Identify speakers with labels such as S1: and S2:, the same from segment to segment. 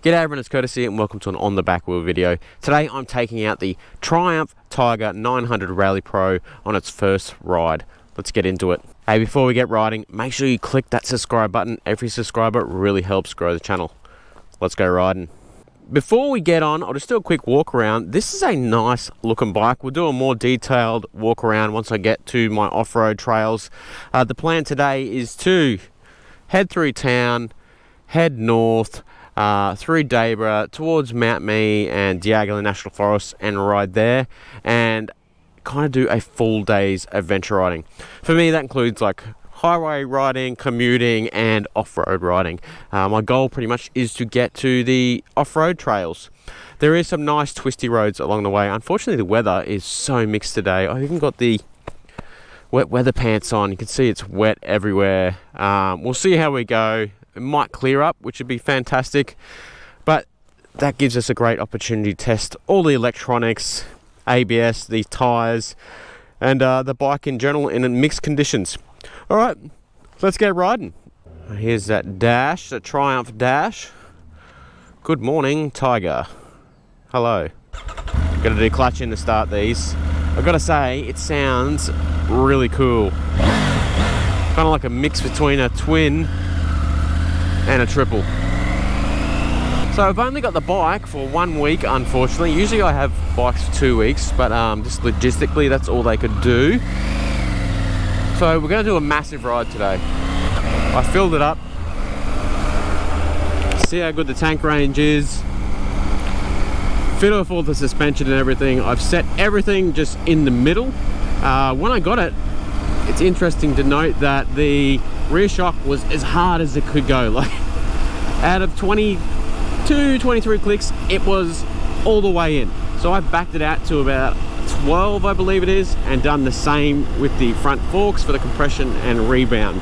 S1: G'day everyone, it's Courtesy and welcome to an On The Back Wheel video. Today I'm taking out the Triumph Tiger 900 Rally Pro on its first ride. Let's get into it. Hey, before we get riding, make sure you click that subscribe button. Every subscriber really helps grow the channel. Let's go riding. Before we get on, I'll just do a quick walk around. This is a nice looking bike. We'll do a more detailed walk around once I get to my off-road trails. The plan today is to head through town, head north, through Debra towards Mount Mee and Diagala National Forest and ride there and kind of do a full day's adventure riding. For me, that includes like highway riding, commuting and off-road riding. My goal pretty much is to get to the off-road trails. There is some nice twisty roads along the way. Unfortunately, the weather is so mixed today. I've even got the wet weather pants on. You can see it's wet everywhere. We'll see how we go. It might clear up, which would be fantastic, but that gives us a great opportunity to test all the electronics, ABS, the tyres, and the bike in general in mixed conditions. All right, let's get riding. Here's that dash, the Triumph dash. Good morning, Tiger. Hello. Gotta do clutch in to start these. I've got to say, it sounds really cool. Kind of like a mix between a twin and a triple. So I've only got the bike for 1 week, unfortunately. Usually I have bikes for 2 weeks, but just logistically that's all they could do. So we're going to do a massive ride today. I filled it up, see how good the tank range is, fit off all the suspension and everything. I've set everything just in the middle. When I got it, it's interesting to note that the rear shock was as hard as it could go. Like out of 22, 23 clicks, it was all the way in. So I backed it out to about 12, I believe it is, and done the same with the front forks for the compression and rebound.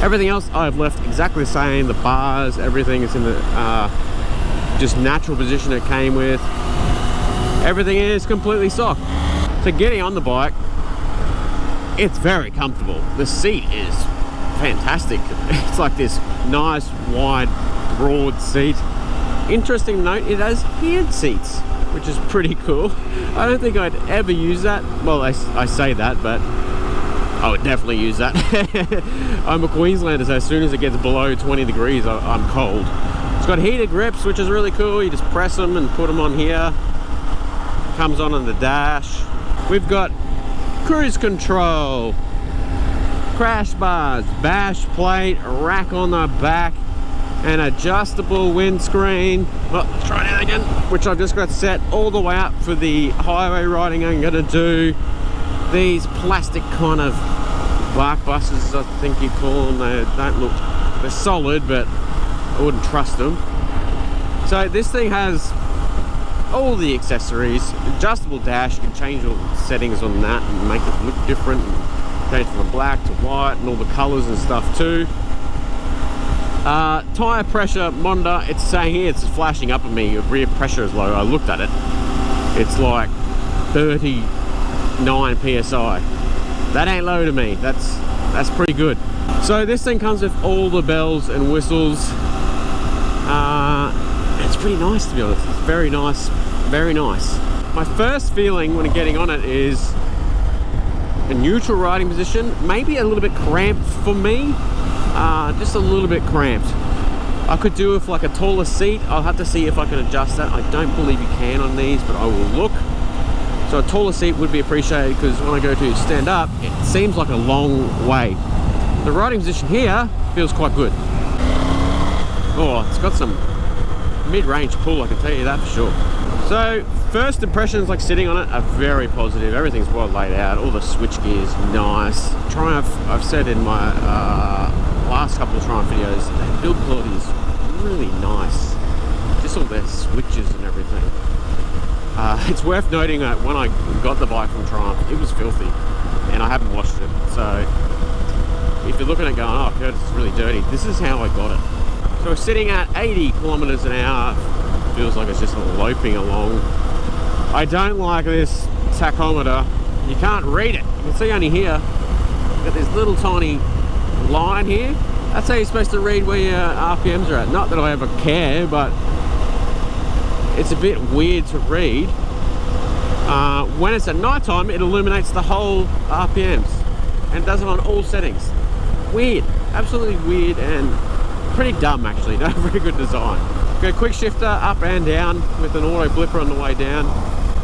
S1: Everything else I've left exactly the same. The bars, everything is in the just natural position it came with. Everything is completely stock. So getting on the bike, it's very comfortable. The seat is fantastic. It's like this nice wide broad seat. Interesting to note, it has heated seats, which is pretty cool. I don't think I'd ever use that. Well, I say that, but I would definitely use that. I'm a Queenslander, so as soon as it gets below 20 degrees I'm cold. It's got heated grips, which is really cool. You just press them and put them on here. Comes on the dash. We've got cruise control, crash bars, bash plate, a rack on the back, an adjustable windscreen. Well, let's try that again. Which I've just got set all the way up for the highway riding I'm going to do. These plastic kind of bark busters, I think you call them. They don't look, they're solid, but I wouldn't trust them. So this thing has all the accessories, adjustable dash. You can change all the settings on that and make it look different, and change from black to white and all the colors and stuff too. Tire pressure monitor, it's saying here, it's flashing up at me, your rear pressure is low. I looked at it, it's like 39 psi. That ain't low to me. That's pretty good. So this thing comes with all the bells and whistles. It's pretty nice, to be honest. It's very nice, very nice. My first feeling when getting on it is a neutral riding position, maybe a little bit cramped for me, just a little bit cramped. I could do with like a taller seat. I'll have to see if I can adjust that. I don't believe you can on these, but I will look. So a taller seat would be appreciated, because when I go to stand up, it seems like a long way. The riding position here feels quite good. Oh, it's got some mid-range pull, I can tell you that for sure. So first impressions, like sitting on it, are very positive. Everything's well laid out. All the switch gears nice. Triumph, I've said in my last couple of Triumph videos, their build quality is really nice. Just all their switches and everything. It's worth noting that when I got the bike from Triumph, it was filthy and I haven't washed it. So if you're looking at going, oh, Curtis, it's really dirty, this is how I got it. So we're sitting at 80 kilometers an hour. Feels like it's just loping along. I don't like this tachometer. You can't read it. You can see only here, got this little tiny line here. That's how you're supposed to read where your RPMs are at. Not that I ever care, but it's a bit weird to read. When it's at night time, it illuminates the whole RPMs and does it on all settings. Weird, absolutely weird, and pretty dumb actually. Not a very good design. Go quick shifter up and down with an auto blipper on the way down.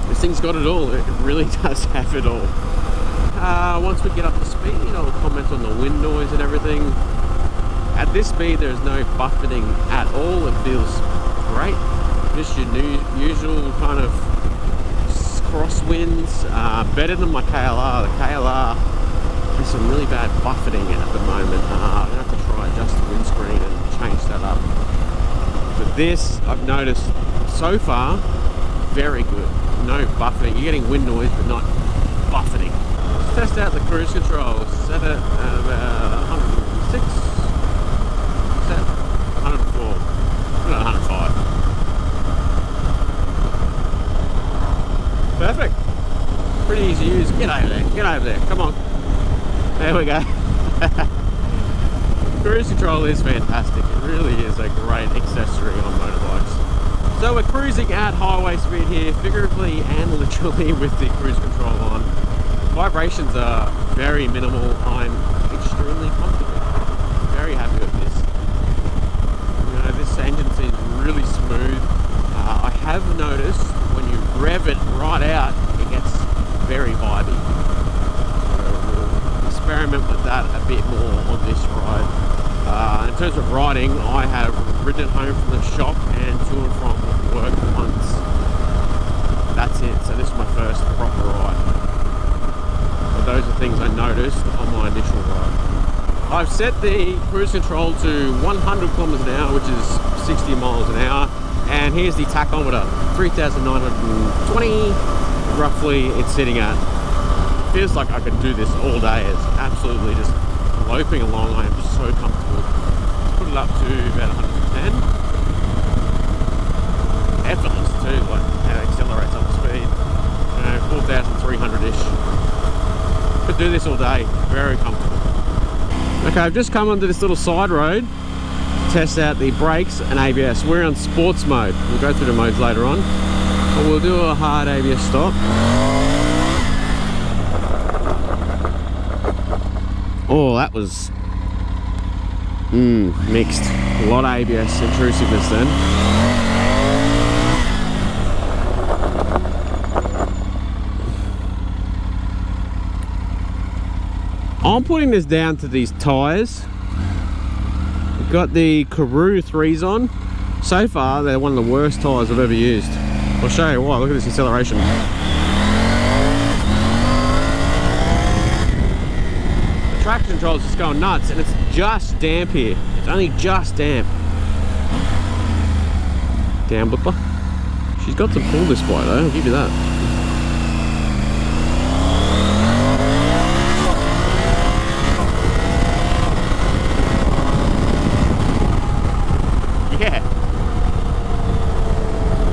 S1: This thing's got it all. It really does have it all. Once we get up to speed, I'll comment on the wind noise and everything. At this speed, there's no buffeting at all. It feels great. Just your usual kind of crosswinds. Better than my KLR. The KLR has some really bad buffeting at the moment. I'm going to have to try adjust the windscreen and change that up. But this, I've noticed so far, very good. No buffeting. You're getting wind noise, but not buffeting. Let's test out the cruise control. Set it at about 106. Set 104. Put it at 105. Perfect. Pretty easy to use. Get over there. Get over there. Come on. There we go. Cruise control is fantastic. It really is a great accessory on motorbikes. So we're cruising at highway speed here, figuratively and literally, with the cruise control on. Vibrations are very minimal. I'm extremely comfortable. Very happy with this. This engine seems really smooth. I have noticed when you rev it right out, it gets very vibey. So we'll experiment with that a bit more on this ride. In terms of riding, I have ridden home from the shop and to and from work once. That's it. So this is my first proper ride. But those are things I noticed on my initial ride. I've set the cruise control to 100 kilometers an hour, which is 60 miles an hour. And here's the tachometer, 3,920 roughly it's sitting at. Feels like I could do this all day. It's absolutely just loping along. I am so comfortable. Let's put it up to about 110. Effortless too, like how it accelerates up to speed. 4,300-ish. Could do this all day, very comfortable. Okay, I've just come onto this little side road. Test out the brakes and ABS. We're on sports mode. We'll go through the modes later on. But we'll do a hard ABS stop. Oh, that was mixed. A lot of ABS intrusiveness then. I'm putting this down to these tyres. Got the Karoo 3s on. So far, they're one of the worst tyres I've ever used. I'll show you why. Look at this acceleration. The traction control is just going nuts, and it's just damp here. It's only just damp. Down blipper. She's got some pull this bike though, I'll give you that.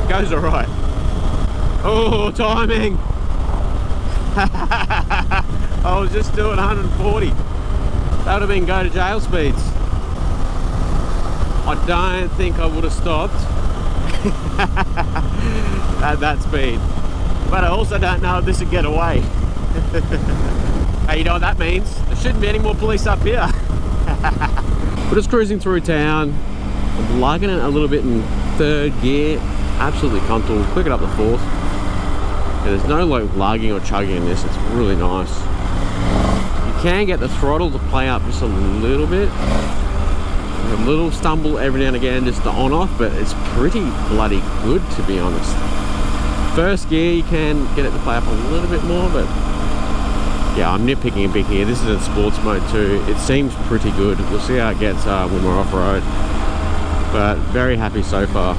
S1: Goes all right. Oh, timing. I was just doing 140. That would have been go to jail speeds. I don't think I would have stopped at that speed. But I also don't know if this would get away. Hey, you know what that means? There shouldn't be any more police up here. We're just cruising through town. I'm lugging it a little bit in third gear. Absolutely comfortable. Quick it up to fourth. And there's no like lugging or chugging in this. It's really nice. You can get the throttle to play up just a little bit. A little stumble every now and again, just the on-off, but it's pretty bloody good, to be honest. First gear, you can get it to play up a little bit more, but yeah, I'm nitpicking a bit here. This is in sports mode too. It seems pretty good. We'll see how it gets when we're off-road, but very happy so far.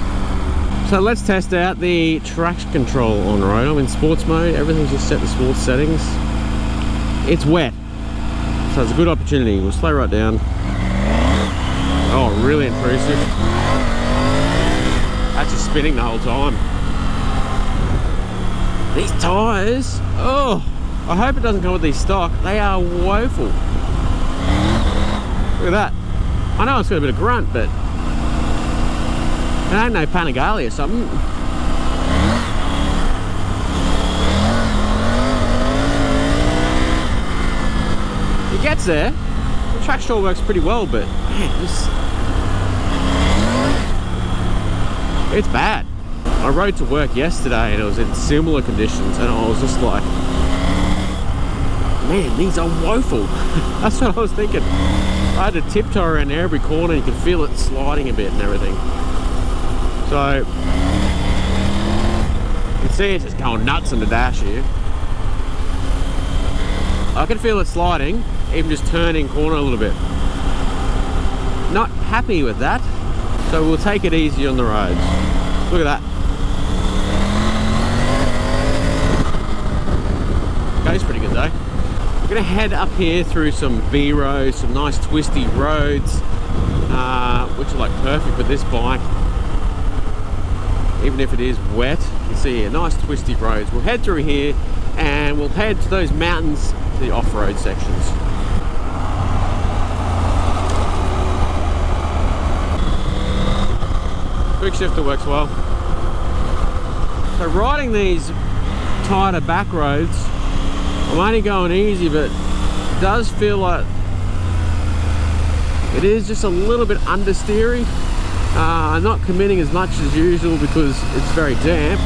S1: So let's test out the traction control on road. I'm in sports mode. Everything's just set to sports settings. It's wet, so it's a good opportunity. We'll slow right down. Oh, really intrusive. That's just spinning the whole time. These tyres, oh, I hope it doesn't come with these stock. They are woeful. Look at that. I know it's got a bit of grunt, but it ain't no Panigale or something. It gets there. The traction all works pretty well, but man, it's bad. I rode to work yesterday and it was in similar conditions, and I was just like, man, these are woeful. That's what I was thinking. I had to tiptoe around every corner. You could feel it sliding a bit and everything. So you can see it's just going nuts on the dash here. I can feel it sliding, even just turning corner a little bit. Not happy with that, so we'll take it easy on the roads. Look at that. Goes pretty good though. We're gonna head up here through some B roads, some nice twisty roads, which are like perfect for this bike. Even if it is wet, you can see here, nice twisty roads. We'll head through here and we'll head to those mountains, to the off-road sections. Quick shifter works well. So riding these tighter back roads, I'm only going easy, but it does feel like it is just a little bit understeery. I'm not committing as much as usual because it's very damp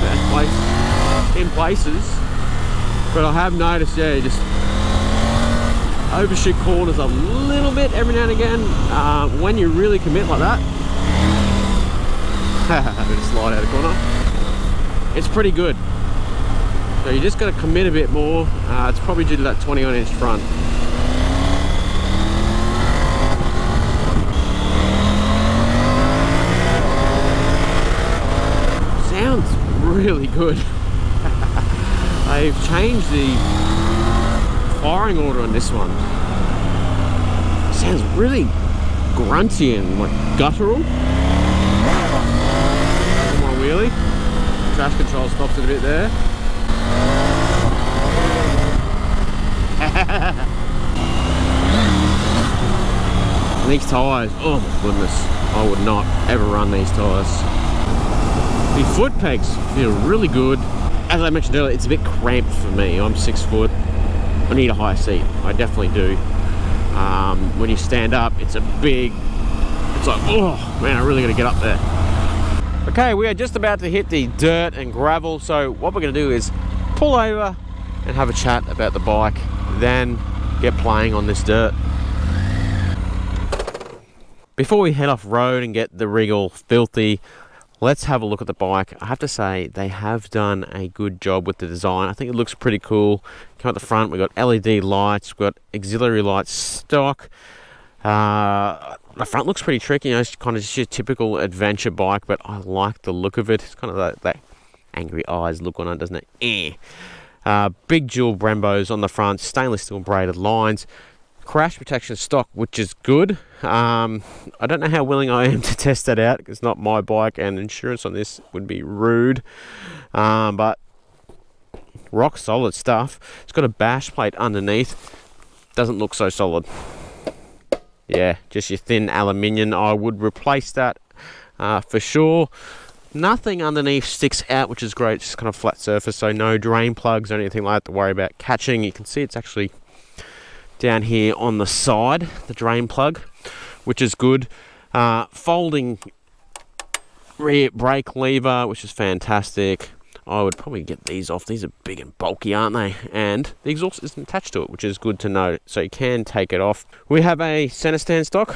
S1: in places. But I have noticed, yeah, just overshoot corners a little bit every now and again. When you really commit like that, a bit of slide out of the corner, it's pretty good. So you just got to commit a bit more. It's probably due to that 21-inch front. Sounds really good. They've changed the firing order on this one. Sounds really grunty and like guttural. Come on, wheelie. Trash control stops it a bit there. These tyres, oh my goodness, I would not ever run these tyres. The foot pegs feel really good. As I mentioned earlier, it's a bit cramped for me. I'm 6 foot. I need a higher seat. I definitely do. When you stand up, it's like, oh man, I really got to get up there. Okay, we are just about to hit the dirt and gravel. So what we're going to do is pull over and have a chat about the bike, then get playing on this dirt. Before we head off road and get the rig all filthy, let's have a look at the bike. I have to say, they have done a good job with the design. I think it looks pretty cool. Come out the front, we've got LED lights, we've got auxiliary lights stock. The front looks pretty tricky, you know, it's kind of just your typical adventure bike, but I like the look of it. It's kind of that angry eyes look on it, doesn't it? Big dual Brembos on the front, stainless steel braided lines. Crash protection stock, which is good. I don't know how willing I am to test that out. It's not my bike, and insurance on this would be rude. But rock solid stuff. It's got a bash plate underneath. Doesn't look so solid. Yeah, just your thin aluminium. I would replace that for sure. Nothing underneath sticks out, which is great. It's just kind of flat surface, so no drain plugs or anything like that to worry about catching. You can see it's actually down here on the side, the drain plug, which is good. Folding rear brake lever, which is fantastic. I would probably get these off. These are big and bulky, aren't they? And the exhaust isn't attached to it, which is good to know. So you can take it off. We have a center stand stock,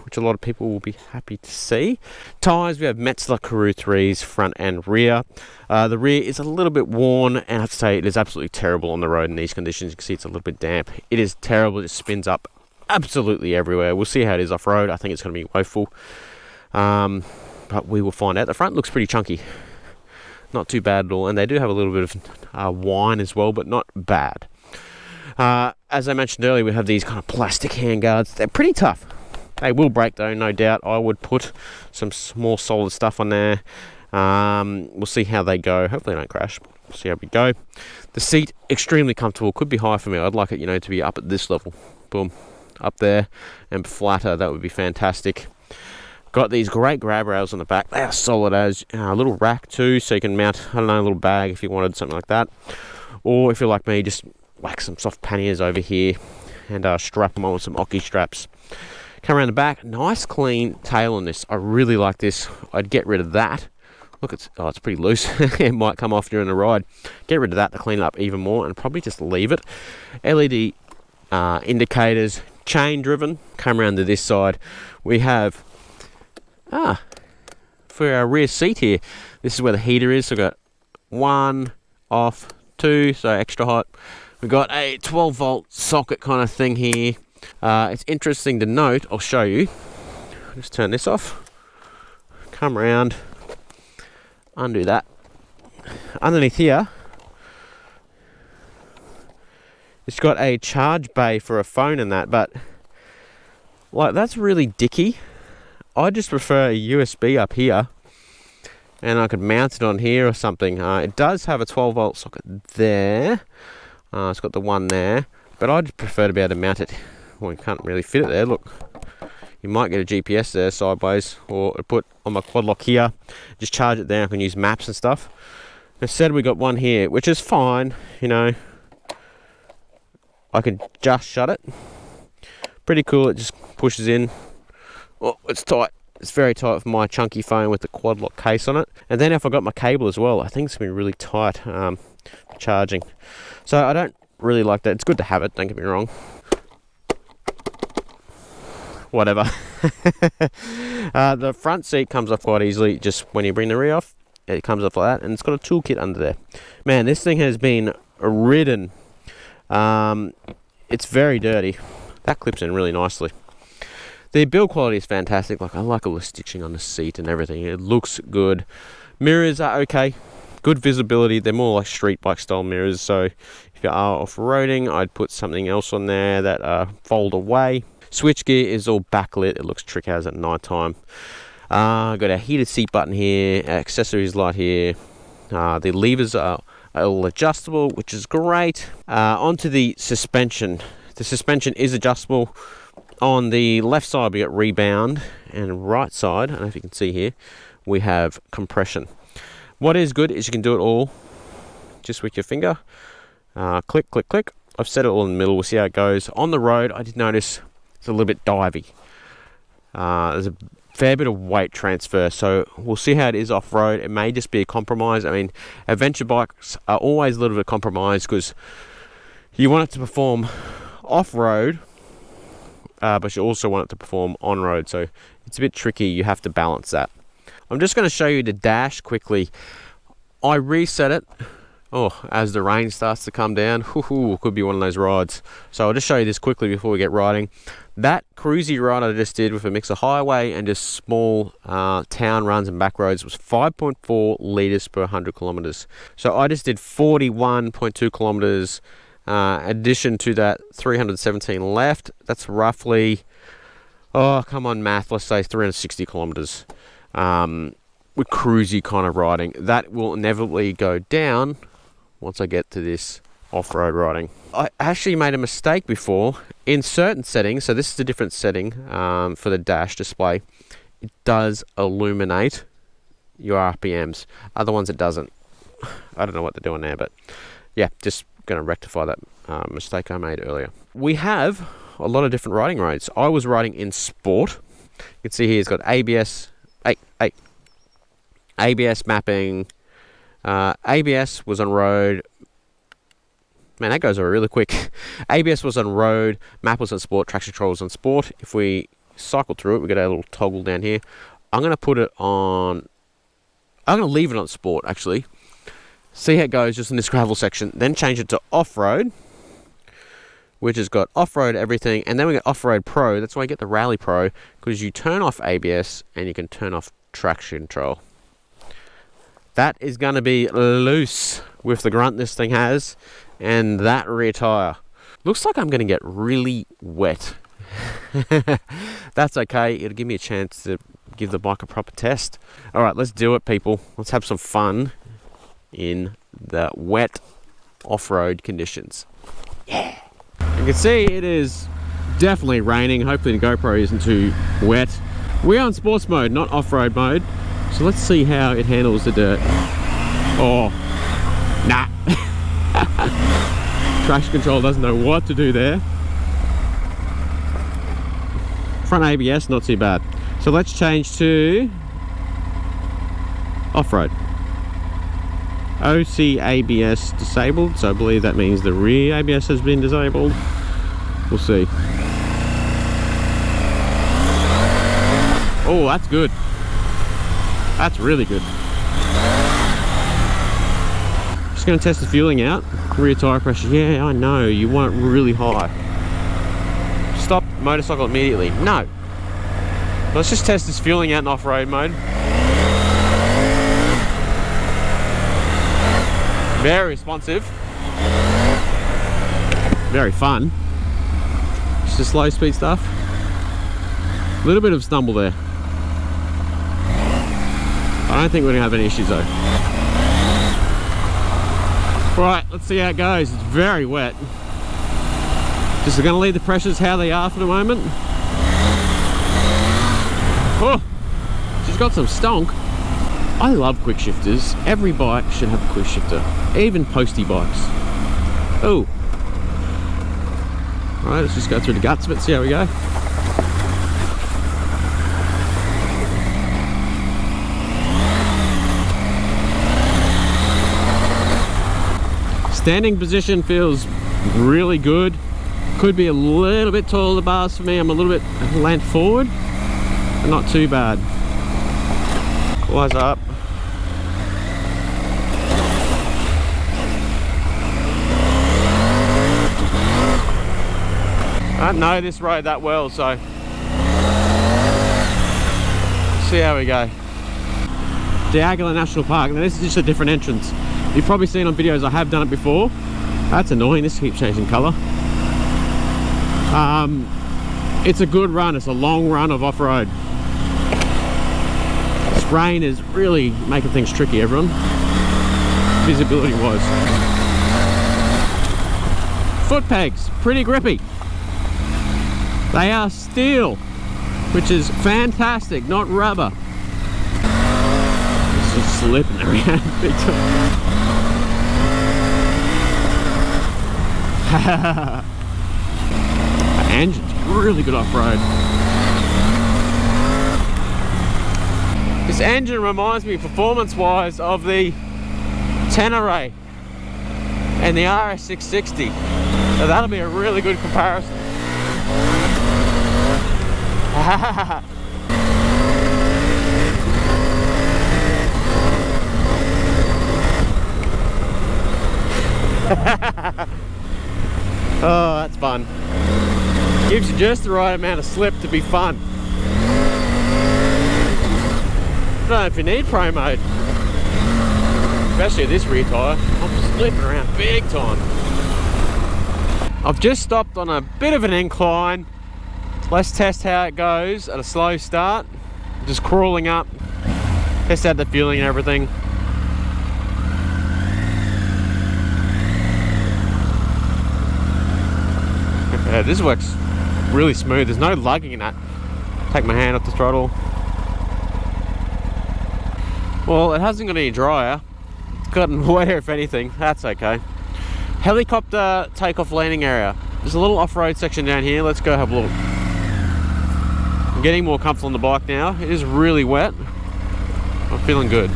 S1: which a lot of people will be happy to see. Tyres, we have Metzeler Karoo 3s, front and rear. The rear is a little bit worn, and I have to say it is absolutely terrible on the road in these conditions. You can see it's a little bit damp. It is terrible. It spins up absolutely everywhere. We'll see how it is off-road. I think it's going to be woeful. But we will find out. The front looks pretty chunky. Not too bad at all. And they do have a little bit of whine as well, but not bad. As I mentioned earlier, we have these kind of plastic handguards. They're pretty tough. They will break though, no doubt. I would put some more solid stuff on there. We'll see how they go. Hopefully they don't crash. We'll see how we go. The seat, extremely comfortable. Could be high for me. I'd like it, to be up at this level. Boom. Up there and flatter. That would be fantastic. Got these great grab rails on the back. They are solid as. A little rack too, so you can mount, a little bag if you wanted something like that. Or if you're like me, just whack some soft panniers over here. and strap them on with some Oki straps. Come around the back, nice clean tail on this. I really like this. I'd get rid of that. Look, it's pretty loose. It might come off during the ride. Get rid of that to clean it up even more, and probably just leave it. LED indicators, chain driven. Come around to this side. We have for our rear seat here, this is where the heater is. So we've got 1 off, 2, so extra hot. We've got a 12 volt socket kind of thing here. It's interesting to note, I'll show you. Just turn this off. Come around. Undo that. Underneath here, it's got a charge bay for a phone and that, but like that's really dicky. I just prefer a USB up here, and I could mount it on here or something. It does have a 12 volt socket there. It's got the one there, but I just prefer to be able to mount it. Well, you can't really fit it there. Look, you might get a GPS there sideways, or put on my quad lock here. Just charge it there. I can use maps and stuff. Instead, we got one here, which is fine. You know, I can just shut it. Pretty cool. It just pushes in. Oh, it's tight. It's very tight for my chunky phone with the quad lock case on it. And then if I got my cable as well, I think it's going to be really tight for charging. So I don't really like that. It's good to have it, don't get me wrong. Whatever. The front seat comes off quite easily. Just when you bring the rear off, it comes off like that. And it's got a toolkit under there. Man, this thing has been ridden. It's very dirty. That clips in really nicely. The build quality is fantastic. Like, I like all the stitching on the seat and everything. It looks good. Mirrors are okay. Good visibility. They're more like street bike style mirrors. So if you are off-roading, I'd put something else on there that fold away. Switch gear is all backlit. It looks trick as at night time. Got a heated seat button here. Accessories light here. The levers are all adjustable, which is great. Onto the suspension. The suspension is adjustable. On the left side we got rebound, and right side, I don't know if you can see here, we have compression. What is good is you can do it all just with your finger. Click, click, click. I've set it all in the middle. We'll see how it goes. On the road, I did notice it's a little bit divey. There's a fair bit of weight transfer, so we'll see how it is off-road. It may just be a compromise. I mean, adventure bikes are always a little bit of compromise because you want it to perform off-road, but you also want it to perform on-road, so it's a bit tricky. You have to balance that. I'm just going to show you the dash quickly. I reset it as the rain starts to come down. Could be one of those rides. So I'll just show you this quickly before we get riding. That cruisy ride I just did with a mix of highway and just small town runs and back roads was 5.4 litres per 100 kilometres. So I just did 41.2 kilometres. Addition to that 317 left, that's roughly, come on math, let's say 360 kilometers with cruisy kind of riding. That will inevitably go down once I get to this off-road riding. I actually made a mistake before in certain settings. So this is a different setting for the dash display. It does illuminate your RPMs. Other ones it doesn't. I don't know what they're doing there, but yeah, just going to rectify that mistake I made earlier. We have a lot of different riding modes. I was riding in sport. You can see here it's got ABS, ABS mapping. ABS was on road. Man, that goes over really quick. ABS was on road, map was on sport, traction control was on sport. If we cycle through it, we got a little toggle down here. I'm going to put it on, I'm going to leave it on sport actually. See how it goes just in this gravel section. Then change it to off-road, which has got off-road everything. And then we get off-road pro. That's why you get the Rally Pro, because you turn off ABS and you can turn off traction control. That is going to be loose with the grunt this thing has and that rear tire. Looks like I'm going to get really wet. That's okay. It'll give me a chance to give the bike a proper test. All right, let's do it, people. Let's have some fun in the wet off-road conditions. Yeah. You can see it is definitely raining. Hopefully the GoPro isn't too wet. We're on sports mode, not off-road mode. So let's see how it handles the dirt. Oh, nah. Traction control doesn't know what to do there. Front ABS, not too bad. So let's change to off-road. OC ABS disabled, so I believe that means the rear ABS has been disabled. We'll see. Oh, that's good. That's really good. Just going to test the fueling out. Rear tyre pressure. Yeah, I know. You want it really high. Stop motorcycle immediately. No. Let's just test this fueling out in off-road mode. Very responsive. Very fun. It's just slow speed stuff. A little bit of stumble there. I don't think we're going to have any issues though. Right, let's see how it goes. It's very wet. Just going to leave the pressures how they are for the moment. Oh, she's got some stonk. I love quick shifters. Every bike should have a quick shifter, even postie bikes. Oh. Alright, let's just go through the guts of it, see how we go. Standing position feels really good. Could be a little bit taller the bars for me. I'm a little bit lank forward, but not too bad. Wise up. I don't know this road that well, so see how we go. Diagala National Park. Now this is just a different entrance. You've probably seen on videos I have done it before. That's annoying, this keeps changing colour. It's a good run, it's a long run of off-road. This rain is really making things tricky, everyone. Visibility wise. Foot pegs, pretty grippy. They are steel, which is fantastic, not rubber. It's just slipping around big time. The engine's really good off-road. This engine reminds me performance-wise of the Tenere and the RS660. So that'll be a really good comparison. Oh, that's fun. Gives you just the right amount of slip to be fun. I don't know if you need pro mode. Especially this rear tyre. I'm slipping around big time. I've just stopped on a bit of an incline. Let's test how it goes at a slow start. Just crawling up. Test out the fueling and everything. Yeah, this works really smooth. There's no lugging in that. Take my hand off the throttle. Well, it hasn't got any drier. It's gotten wetter if anything. That's okay. Helicopter takeoff landing area. There's a little off-road section down here. Let's go have a look. I'm getting more comfortable on the bike now. It is really wet. I'm feeling good.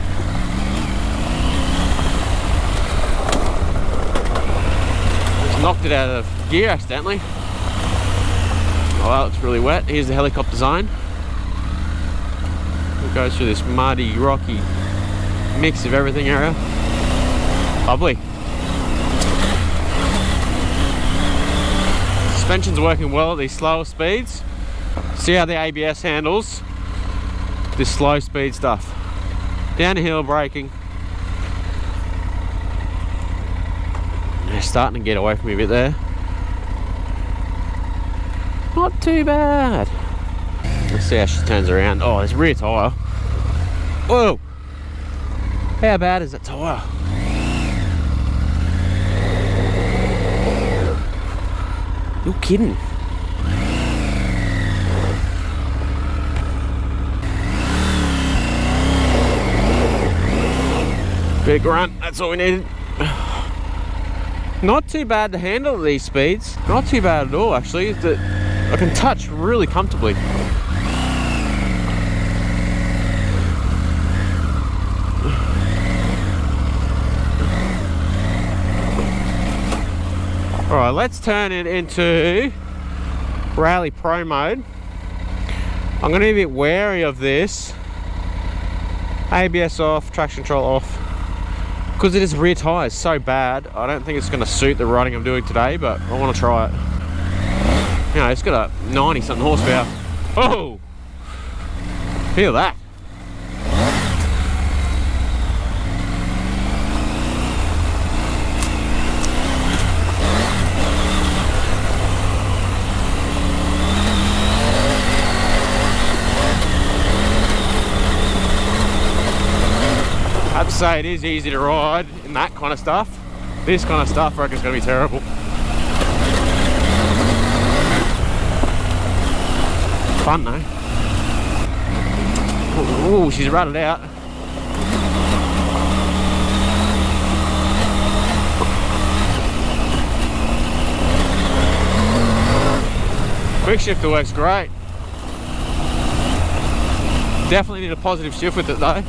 S1: Just knocked it out of gear accidentally. Oh well, it's really wet. Here's the helicopter zone. It goes through this muddy, rocky mix of everything area. Lovely. Suspension's working well at these slower speeds. See how the ABS handles this slow speed stuff. Downhill braking. They're starting to get away from me a bit there. Not too bad. Let's see how she turns around. Oh, this rear tyre. Whoa! How bad is that tyre? You're kidding. Big grunt, that's all we needed. Not too bad to handle at these speeds. Not too bad at all, actually. I can touch really comfortably. Alright, let's turn it into Rally Pro mode. I'm going to be a bit wary of this. ABS off, traction control off. Because it is rear tyres so bad, I don't think it's going to suit the riding I'm doing today, but I want to try it. You know, it's got a 90 something horsepower. Oh! Feel that. I have to say, it is easy to ride in that kind of stuff. This kind of stuff I reckon is going to be terrible. Fun though. Oh, she's rattled out. Quick shifter works great. Definitely need a positive shift with it though.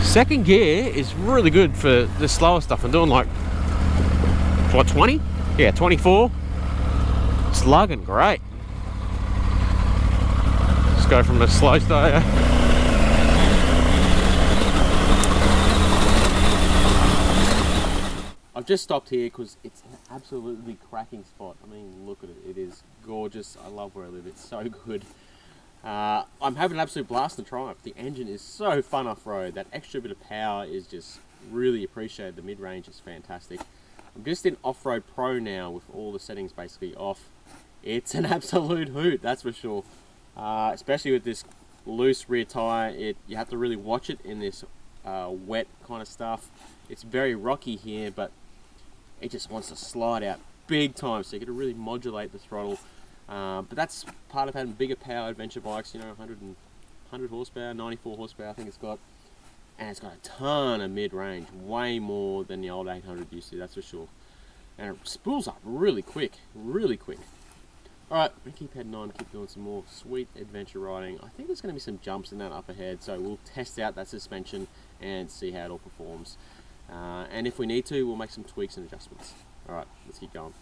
S1: Second gear is really good for the slower stuff. I'm doing like, what, 20? Yeah, 24. Slugging great. Let's go from a slow start. I've just stopped here because it's an absolutely cracking spot. I mean, look at it. It is gorgeous. I love where I live. It's so good. I'm having an absolute blast in the Triumph. The engine is so fun off-road. That extra bit of power is just really appreciated. The mid-range is fantastic. I'm just in Off-Road Pro now with all the settings basically off. It's an absolute hoot, that's for sure. Especially with this loose rear tyre, you have to really watch it in this wet kind of stuff. It's very rocky here, but it just wants to slide out big time, so you got to really modulate the throttle. But that's part of having bigger power adventure bikes, you know, 100 horsepower, 94 horsepower I think it's got. And it's got a ton of mid-range, way more than the old 800 used to, that's for sure. And it spools up really quick, really quick. Alright, we keep heading on, keep doing some more sweet adventure riding. I think there's going to be some jumps in that up ahead, so we'll test out that suspension and see how it all performs. And if we need to, we'll make some tweaks and adjustments. Alright, let's keep going.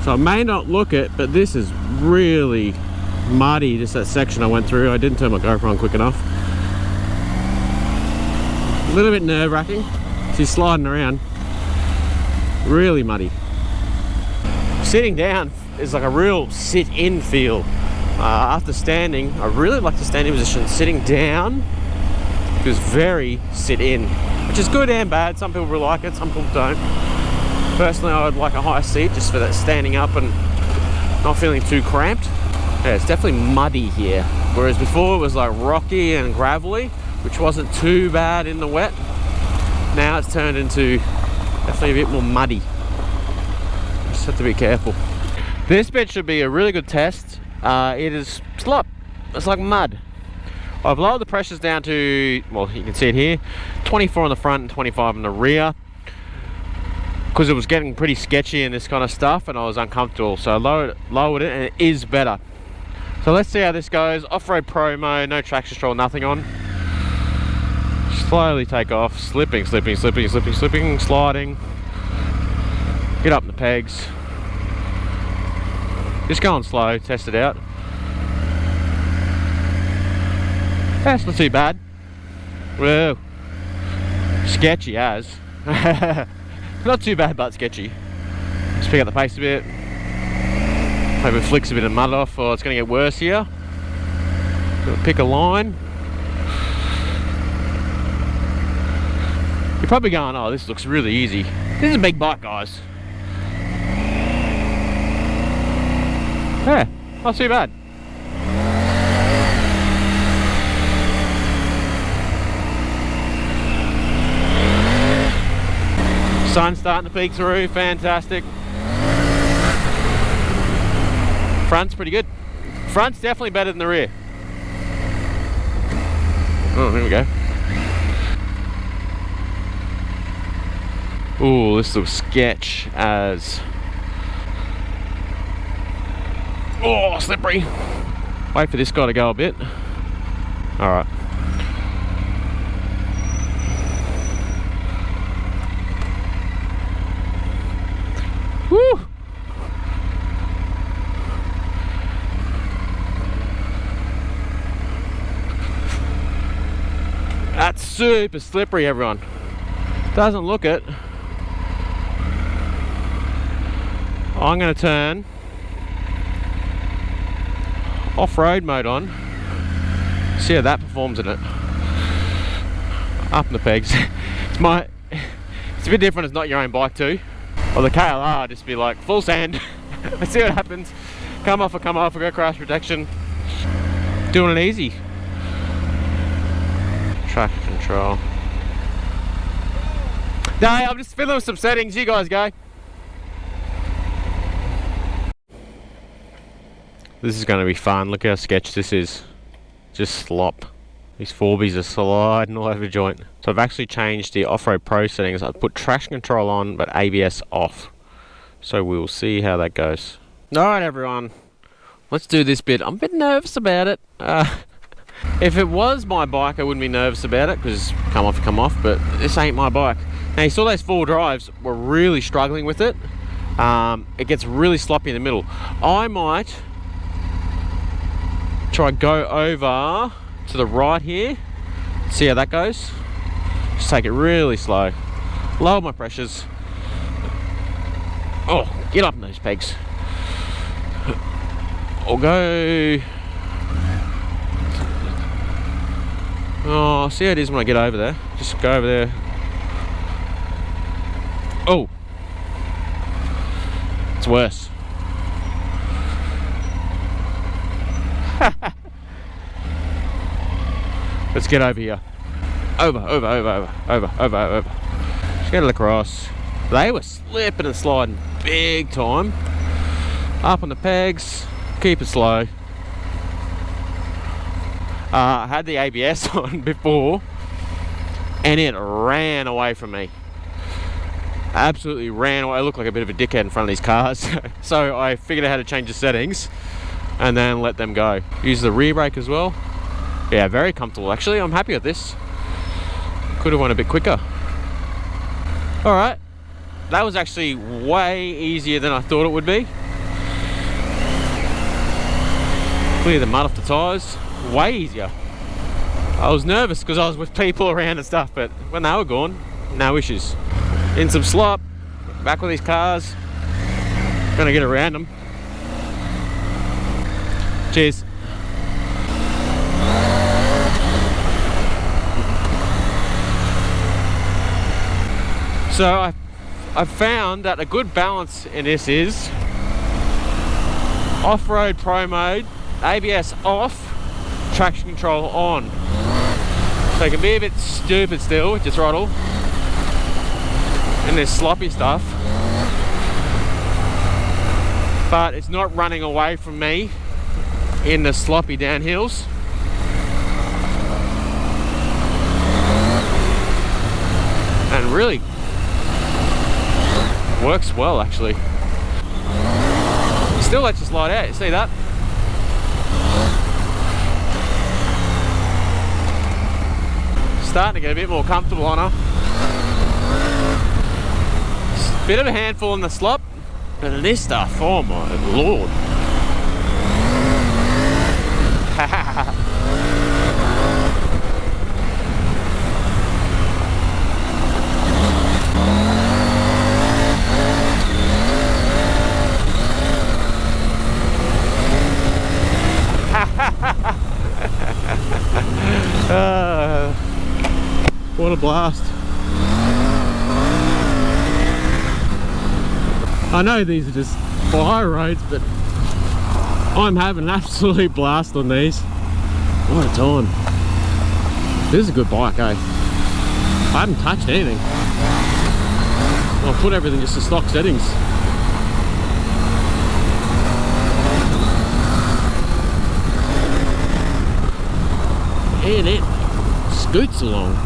S1: So I may not look it, but this is really muddy, just that section I went through. I didn't turn my GoPro on quick enough. A little bit nerve-wracking. She's sliding around. Really muddy. Sitting down is like a real sit-in feel. After standing, I really like the standing position. Sitting down is very sit-in, which is good and bad. Some people really like it, some people don't. Personally, I would like a higher seat just for that standing up and not feeling too cramped. Yeah, it's definitely muddy here. Whereas before it was like rocky and gravelly, which wasn't too bad in the wet. Now it's turned into definitely a bit more muddy. Just have to be careful. This bit should be a really good test. It is slop. It's like mud. I've lowered the pressures down to, well, you can see it here, 24 on the front and 25 on the rear, because it was getting pretty sketchy and this kind of stuff and I was uncomfortable, so I lowered it and it is better. So let's see how this goes. Off-road Pro mode, no traction control, nothing on. Slowly take off, slipping, sliding. Get up in the pegs. Just going slow, test it out. That's not too bad. Whoa. Sketchy as. Not too bad, but sketchy. Just pick up the pace a bit. Hope it flicks a bit of mud off, or it's going to get worse here. Pick a line. You're probably going, oh, this looks really easy. This is a big bike, guys. Yeah, not too bad. Sun's starting to peek through, fantastic. Front's pretty good. Front's definitely better than the rear. Oh, here we go. Ooh, this looks sketch as. Oh, slippery. Wait for this guy to go a bit. All right. Woo! That's super slippery, everyone. Doesn't look it. I'm going to turn off-road mode on. See how that performs in it. Up in the pegs. It's a bit different. It's not your own bike too. Or the KLR just be like full sand. Let's see what happens. Come off or come off. We got crash protection. Doing it easy. Traction control. No, I'm just fiddling with some settings. You guys go. This is going to be fun. Look how sketch this is. Just slop. These 4Bs are sliding all over the joint. So I've actually changed the off-road pro settings. I've put traction control on, but ABS off. So we'll see how that goes. Alright everyone, let's do this bit. I'm a bit nervous about it. If it was my bike, I wouldn't be nervous about it, because come off, but this ain't my bike. Now you saw those 4 drives, we're really struggling with it. It gets really sloppy in the middle. I might try go over to the right here, see how that goes. Just take it really slow, lower my pressures. Oh, get up in those pegs. Or go, oh, see how it is when I get over there. Just go over there. Oh, it's worse. Let's get over here. Over. Just get it across. They were slipping and sliding big time. Up on the pegs. Keep it slow. I had the ABS on before, and it ran away from me. Absolutely ran away. I look like a bit of a dickhead in front of these cars. So I figured out how to change the settings and then let them go. Use the rear brake as well. Yeah, very comfortable actually. I'm happy with this. Could have went a bit quicker. Alright, that was actually way easier than I thought it would be. Clear the mud off the tyres, way easier. I was nervous because I was with people around and stuff, but when they were gone, no issues. In some slop, back with these cars, gonna get around them. Cheers. So I've found that a good balance in this is off-road pro mode, ABS off, traction control on. So it can be a bit stupid still with your throttle and this sloppy stuff, but it's not running away from me in the sloppy downhills. And really works well actually. Still lets you slide out, you see that? Starting to get a bit more comfortable on her. Bit of a handful in the slop, but in this stuff, oh my lord. What a blast. I know these are just fire roads, but I'm having an absolute blast on these. What a time. This is a good bike, eh? I haven't touched anything. I'll put everything just to stock settings. And it scoots along.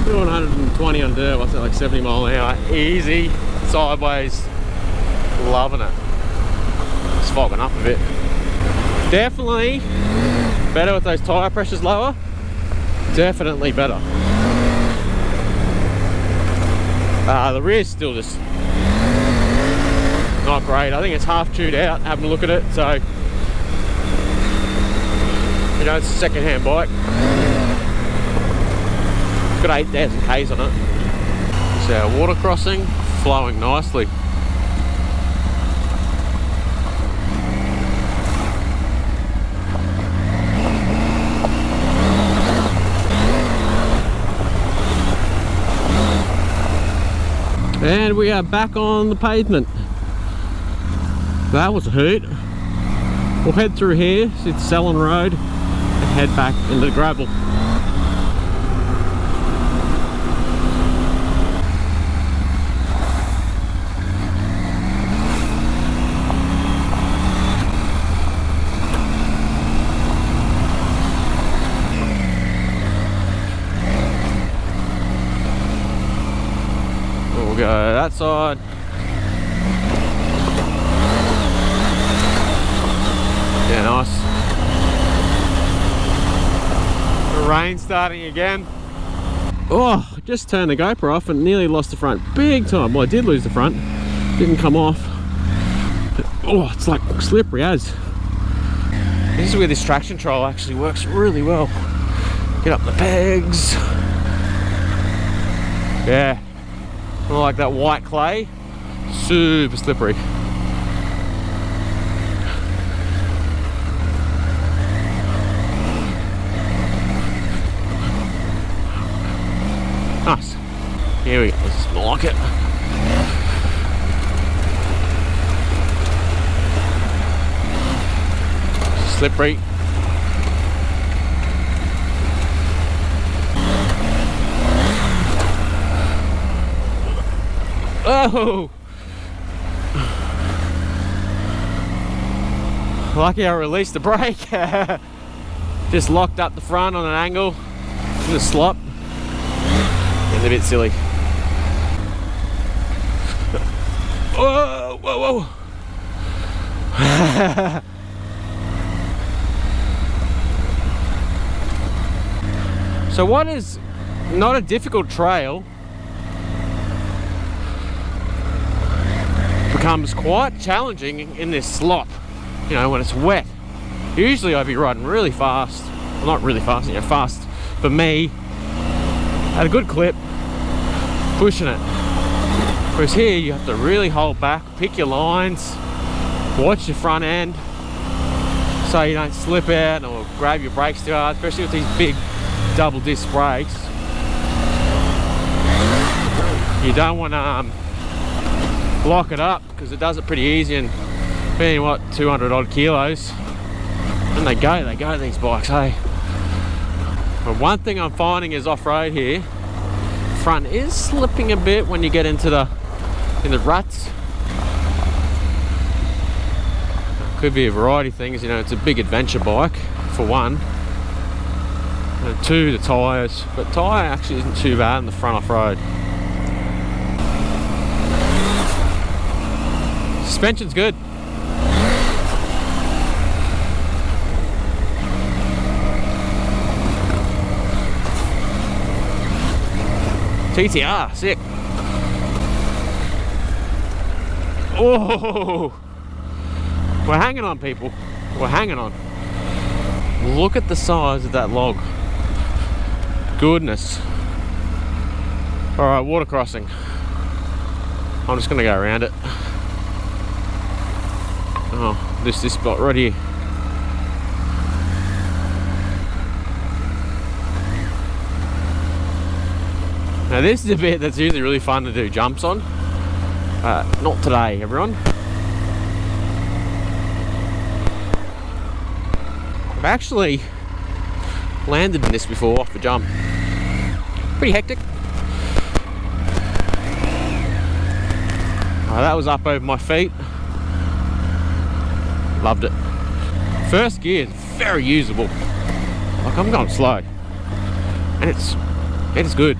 S1: Doing 120 on dirt, what's it, like 70 mile an hour, easy, sideways, loving it. It's fogging up a bit. Definitely better with those tyre pressures lower, definitely better. The rear's still just not great. I think it's half chewed out, having a look at it, so you know, it's a second-hand bike. Got 8,000 Ks on it. So our water crossing flowing nicely. And we are back on the pavement. That was a hoot. We'll head through here, see the Selon Road, and head back into the gravel. We'll go that side. Yeah, nice. The rain starting again. Oh, just turned the GoPro off and nearly lost the front big time. Well, I did lose the front, didn't come off. But, oh, it's like slippery as. This is where this traction control actually works really well. Get up the pegs. Yeah, I like that white clay, super slippery. Nice. Here we go. This is more like it. Slippery. Oh! Lucky I released the brake. Just locked up the front on an angle in the slop. Getting a bit silly. Whoa, whoa, whoa. So what is not a difficult trail becomes quite challenging in this slop, you know, when it's wet. Usually I'd be riding really fast, well, not really fast, you know, fast for me, at a good clip, pushing it. Whereas here you have to really hold back, pick your lines, watch your front end so you don't slip out or grab your brakes too hard, especially with these big double disc brakes. You don't want to lock it up because it does it pretty easy, and being what, 200 odd kilos, and they go these bikes, hey. But one thing I'm finding is off-road here, front is slipping a bit when you get into the ruts. Could be a variety of things, you know, it's a big adventure bike for one, and two, the tyres, but tyre actually isn't too bad in the front off-road. Suspension's good. TTR, sick. Oh, we're hanging on, people. We're hanging on. Look at the size of that log. Goodness. All right, water crossing. I'm just gonna go around it. Oh, this spot right here. Now this is a bit that's usually really fun to do jumps on. Not today, everyone. I've actually landed in this before off a jump. Pretty hectic. That was up over my feet. Loved it. First gear is very usable. Like, I'm going slow, and it's good.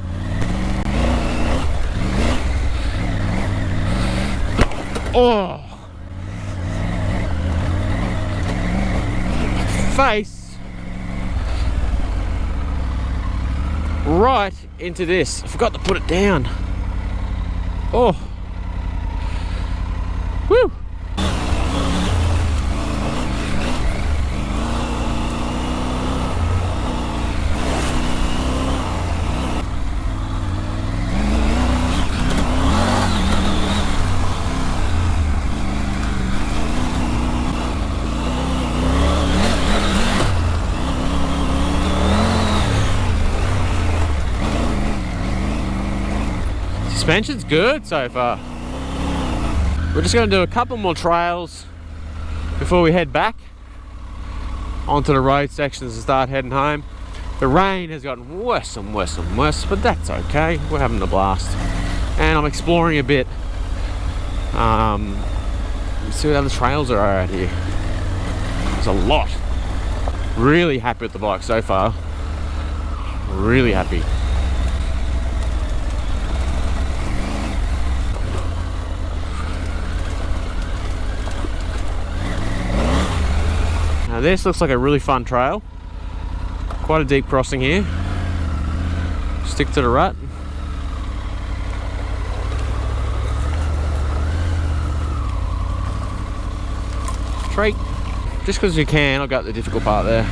S1: Oh! Face right into this. I forgot to put it down. Oh! Woo! Suspension's good so far. We're just going to do a couple more trails before we head back onto the road sections and start heading home. The rain has gotten worse and worse and worse, but that's okay. We're having a blast. And I'm exploring a bit. See what other trails are out here. There's a lot. Really happy with the bike so far. Really happy. Now this looks like a really fun trail. Quite a deep crossing here. Stick to the rut. Straight. Just because you can, I'll go up the difficult part there.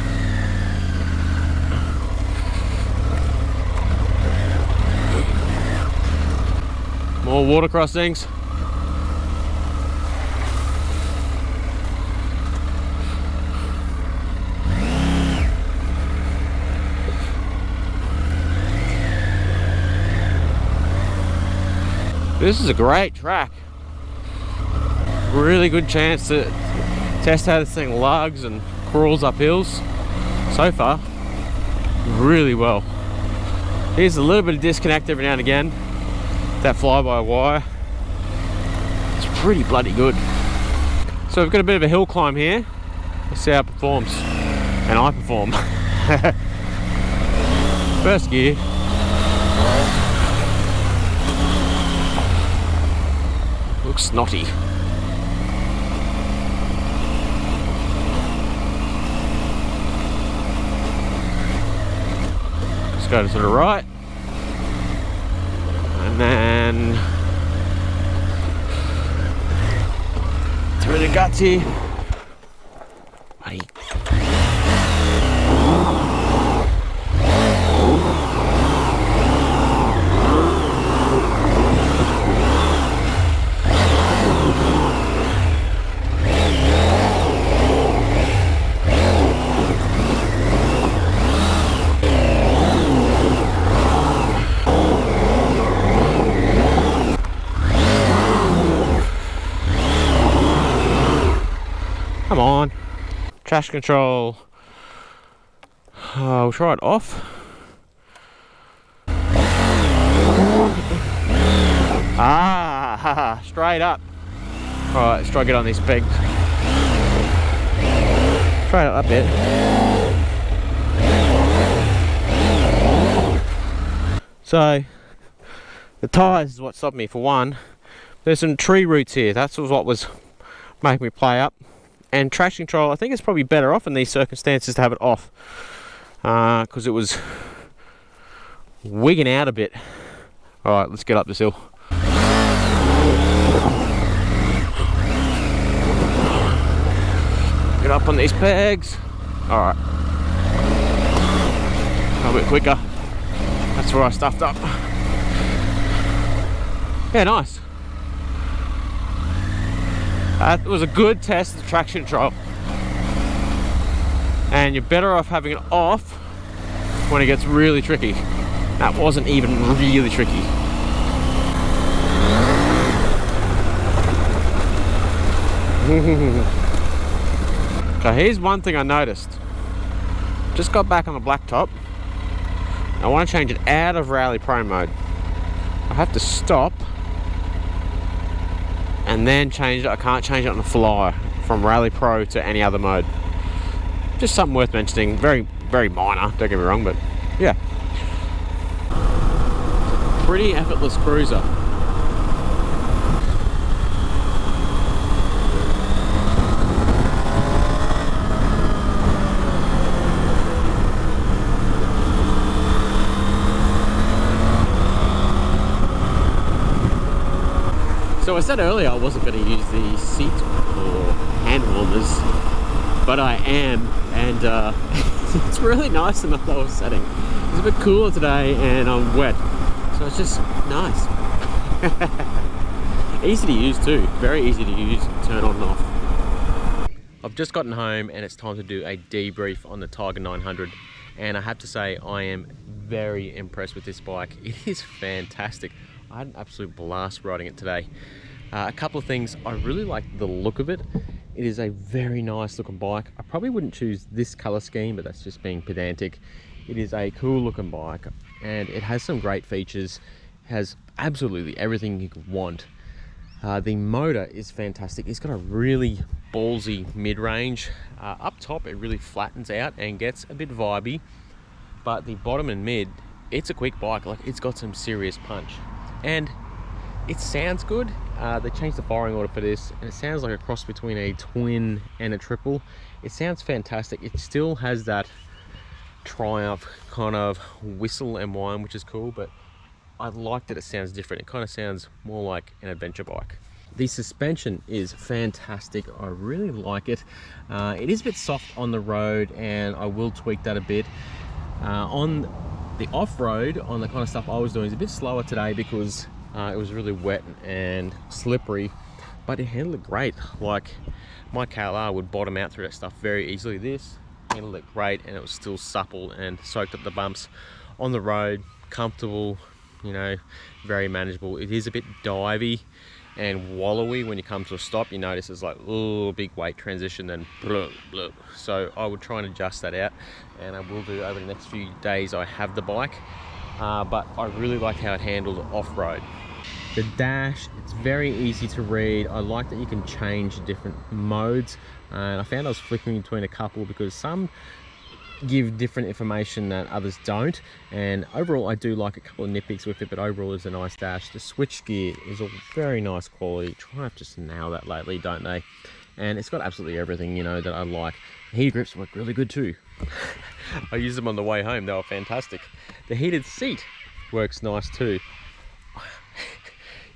S1: More water crossings. This is a great track. Really good chance to test how this thing lugs and crawls up hills. So far, really well. Here's a little bit of disconnect every now and again. That fly-by-wire. It's pretty bloody good. So we've got a bit of a hill climb here. Let's see how it performs. And I perform. First gear. Looks snotty. Just go to the right. And then through the guts here. Buddy. Come on. Traction control. We'll try it off. Ah, straight up. Alright, let's try to get on these pegs. Try it up a bit. So, the tyres is what stopped me for one. There's some tree roots here. That's what was making me play up. And traction control, I think it's probably better off in these circumstances to have it off. Because it was wigging out a bit. Alright, let's get up this hill. Get up on these pegs. Alright. A bit quicker. That's where I stuffed up. Yeah, nice. That was a good test of traction control. And you're better off having it off when it gets really tricky. That wasn't even really tricky. Okay, here's one thing I noticed. Just got back on the blacktop. I want to change it out of Rally Pro mode. I have to stop and then change it. I can't change it on the fly from Rally Pro to any other mode. Just something worth mentioning. Very, very minor, don't get me wrong, but yeah. Pretty effortless cruiser. So I said earlier I wasn't going to use the seat or hand warmers, but I am, and it's really nice in the lower setting. It's a bit cooler today and I'm wet, so it's just nice. Easy to use too, very easy to use, turn on and off. I've just gotten home and it's time to do a debrief on the Tiger 900, and I have to say I am very impressed with this bike. It is fantastic. I had an absolute blast riding it today. A couple of things, I really like the look of it. It is a very nice looking bike. I probably wouldn't choose this color scheme, but that's just being pedantic. It is a cool looking bike and it has some great features. It has absolutely everything you could want. The motor is fantastic. It's got a really ballsy mid-range. Up top it really flattens out and gets a bit vibey, but the bottom and mid, it's a quick bike. Like, it's got some serious punch and it sounds good. They changed the firing order for this and it sounds like a cross between a twin and a triple. It sounds fantastic. It still has that Triumph kind of whistle and whine, which is cool, but I like that it sounds different. It kind of sounds more like an adventure bike. The suspension is fantastic. I really like it. It is a bit soft on the road and I will tweak that a bit. On the off-road, on the kind of stuff I was doing, is a bit slower today because it was really wet and slippery, but it handled it great. Like, my KLR would bottom out through that stuff very easily. This handled it great and it was still supple and soaked up the bumps on the road. Comfortable, you know, very manageable. It is a bit divey and wallowy when you come to a stop. You notice it's like, oh, big weight transition and blah, blah. So I would try and adjust that out, and I will do over the next few days I have the bike. But I really like how it handled off-road. The dash, it's very easy to read. I like that you can change different modes, and I found I was flickering between a couple because some give different information that others don't, and overall I do like a couple of nitpicks with it, but overall it's a nice dash. The switch gear is a very nice quality. Triumph just nail that lately, don't they? And it's got absolutely everything, you know, that I like. The heated grips work really good too. I used them on the way home, they were fantastic. The heated seat works nice too.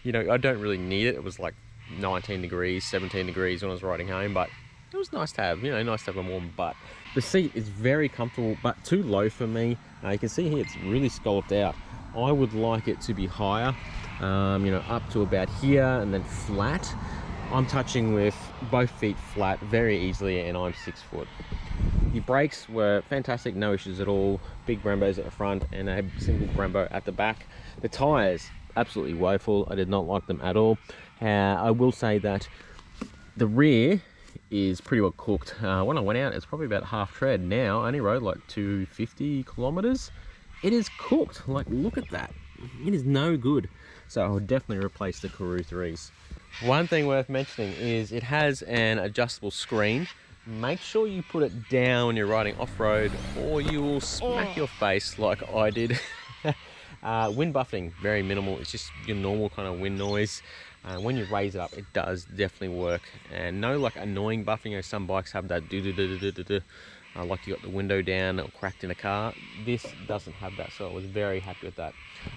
S1: You know, I don't really need it. It was like 19 degrees, 17 degrees when I was riding home, but it was nice to have, you know, nice to have a warm butt. The seat is very comfortable, but too low for me. You can see here it's really scalloped out. I would like it to be higher, you know, up to about here and then flat. I'm touching with both feet flat very easily, and I'm 6 foot. The brakes were fantastic, no issues at all. Big Brembos at the front and a single Brembo at the back. The tyres, absolutely woeful. I did not like them at all. I will say that the rear is pretty well cooked. When I went out, it's probably about half tread. Now I only rode like 250 kilometers. It is cooked. Like, look at that. It is no good. So I would definitely replace the Karoo 3s. One thing worth mentioning is it has an adjustable screen. Make sure you put it down when you're riding off-road or you will smack your face like I did. Wind buffeting, very minimal. It's just your normal kind of wind noise. When you raise it up, it does definitely work. And no like annoying buffing. You know, some bikes have that like you got the window down or cracked in a car. This doesn't have that, so I was very happy with that.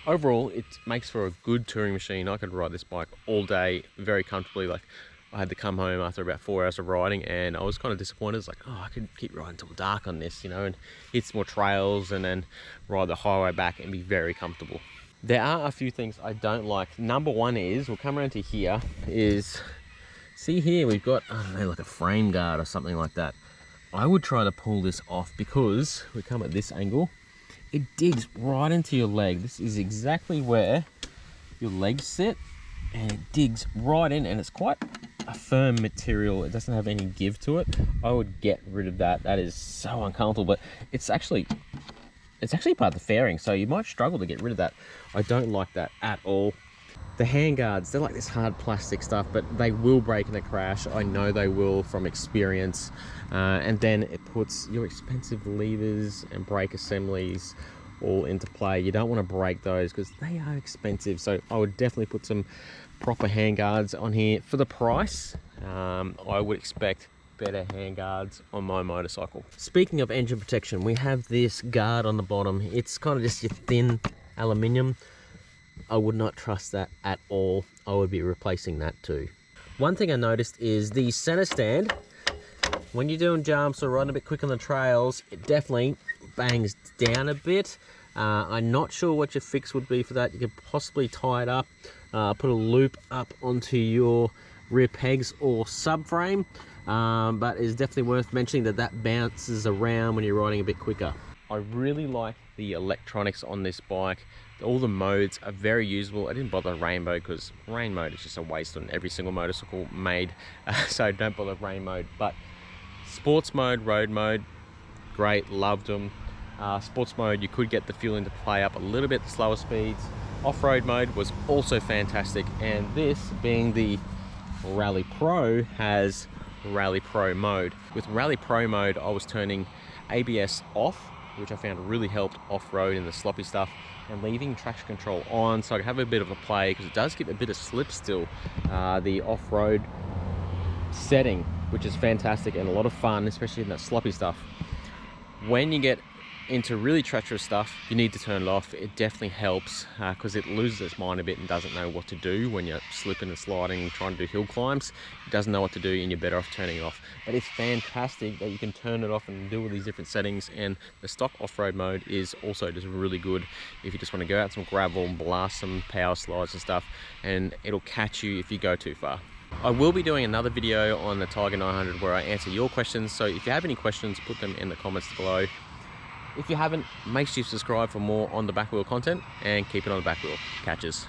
S1: Overall, it makes for a good touring machine. I could ride this bike all day very comfortably. Like, I had to come home after about 4 hours of riding and I was kind of disappointed. It's like, oh, I could keep riding till dark on this, you know, and hit some more trails and then ride the highway back and be very comfortable. There are a few things I don't like. Number one is, we'll come around to here, is, see here, we've got, I don't know, like a frame guard or something like that. I would try to pull this off because we come at this angle, it digs right into your leg. This is exactly where your legs sit and it digs right in, and it's quite a firm material. It doesn't have any give to it. I would get rid of that. That is so uncomfortable, but it's actually part of the fairing, so you might struggle to get rid of that. I don't like that at all. The handguards, they're like this hard plastic stuff, but they will break in a crash. I know they will from experience. And then it puts your expensive levers and brake assemblies all into play. You don't want to break those because they are expensive. So I would definitely put some proper handguards on here. For the price, I would expect better handguards on my motorcycle. Speaking of engine protection, we have this guard on the bottom. It's kind of just your thin aluminium.
S2: I would not trust that at all. I would be replacing that too. One thing I noticed is the center stand, when you're doing jumps or riding a bit quick on the trails, it definitely bangs down a bit. I'm not sure what your fix would be for that. You could possibly tie it up, put a loop up onto your rear pegs or subframe, but it's definitely worth mentioning that that bounces around when you're riding a bit quicker. I really like the electronics on this bike. All the modes are very usable. I didn't bother rainbow because rain mode is just a waste on every single motorcycle made, so don't bother rain mode. But sports mode, road mode, great, loved them. Sports mode, you could get the fuel into play up a little bit, the slower speeds. Off-road mode was also fantastic, and this being the Rally Pro has Rally Pro mode. With Rally Pro mode, I was turning ABS off, which I found really helped off-road in the sloppy stuff, and leaving traction control on so I could have a bit of a play, because it does give a bit of slip still, the off-road setting, which is fantastic and a lot of fun, especially in that sloppy stuff. When you get into really treacherous stuff, you need to turn it off. It definitely helps because it loses its mind a bit and doesn't know what to do when you're slipping and sliding, trying to do hill climbs. It doesn't know what to do, and you're better off turning it off. But it's fantastic that you can turn it off and do all these different settings, and the stock off-road mode is also just really good if you just want to go out some gravel and blast some power slides and stuff, and it'll catch you if you go too far. I will be doing another video on the Tiger 900 where I answer your questions, so if you have any questions, put them in the comments below. If you haven't, make sure you subscribe for more On The Back Wheel content, and keep it on the back wheel. Catches.